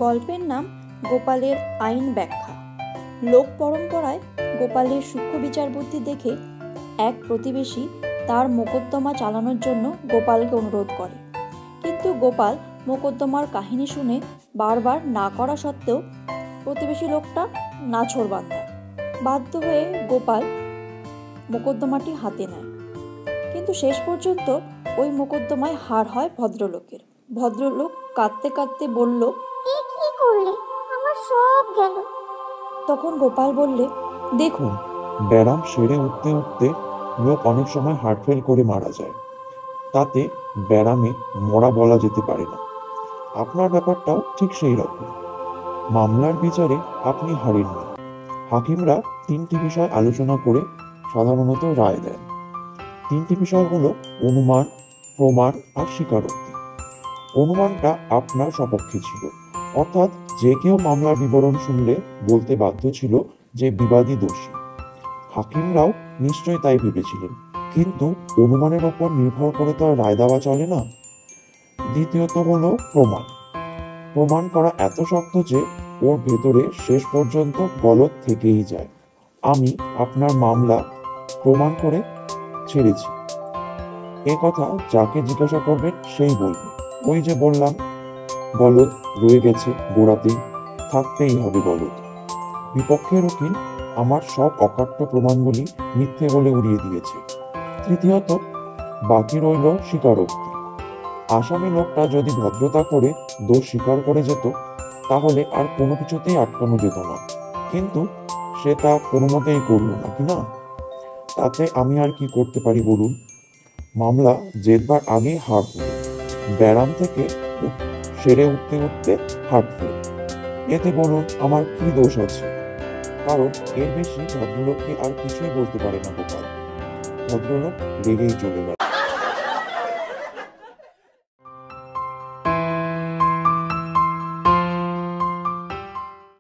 গল্পের নাম গোপালের আইন ব্যাখ্যা। লোক পরম্পরায় গোপালের সূক্ষ্ম বিচার বুদ্ধি দেখে এক প্রতিবেশী তার মোকদ্দমা চালানোর জন্য গোপালকে অনুরোধ করে। কিন্তু গোপাল মোকদ্দমার কাহিনী শুনে বারবার না করা সত্ত্বেও প্রতিবেশী লোকটা নাছোড়বান্দা। বাধ্য হয়ে গোপাল মোকদ্দমাটি হাতে নেয়, কিন্তু শেষ পর্যন্ত ওই মোকদ্দমায় হার হয় ভদ্রলোকের। ভদ্রলোক কাঁদতে কাঁদতে বলল, কি করলে? আমার সব গেল। তখন গোপাল বললে, দেখুন, ব্যারাম সেরে উঠতে উঠতে লোক অনেক সময় হার্ট ফেল করে মারা যায়। তাতে ব্যারামে মরা বলা যেতে পারে না। আপনার ব্যাপারটাও ঠিক সেই রকম। মামলার বিচারে আপনি হারেননি। হাকিমরা 3টি বিষয় আলোচনা করে সাধারণত রায় দেন। 3টি বিষয় হলো অনুমান, প্রমাণ আর স্বীকারোক্তি। অনুমানটা আপনার সপক্ষে ছিল, অর্থাৎ যে কেউ মামলার বিবরণ শুনলে বলতে বাধ্য ছিল যে বিবাদী দোষী। হাকিমরাও নিশ্চয়ই তাই ভেবেছিলেন, কিন্তু অনুমানের ওপর নির্ভর করে তো আর রায় দেওয়া চলে না। দ্বিতীয়ত হলো প্রমাণ। প্রমাণ করা এত শক্ত যে ওর ভেতরে শেষ পর্যন্ত গলদ থেকেই যায়। আমি আপনার মামলা প্রমাণ করে ছেড়েছি, এ কথা যাকে জিজ্ঞাসা করবেন সেই বলবে। ওই যে বললাম, গলদ রয়ে গেছে গোড়াতেই, থাকতেই হবে গলদ। বিপক্ষের উকিল আমার সব অকাট্য প্রমাণগুলি মিথ্যে বলে উড়িয়ে দিয়েছে। তৃতীয়ত বাকি রইল স্বীকারোক্তি। আসামি লোকটা যদি ভদ্রতা করে দোষ স্বীকার করে যেত, তাহলে আর কোনো কিছুতেই আটকানো যেত না, কিন্তু সে তা কোনো মতেই করল না, কি না? তাতে আমি আর কি করতে পারি বলুন? মামলা জেতবার আগে হার হলো। ব্যারাম থেকে সেরে উঠতে উঠতে হার্ট ফেল। এতে বলুন আমার কি দোষ আছে? কারণ এর বেশি ভদ্রলোককে আর কিছুই বলতে পারে না গোপাল। ভদ্রলোক রেগেই চলে গেল।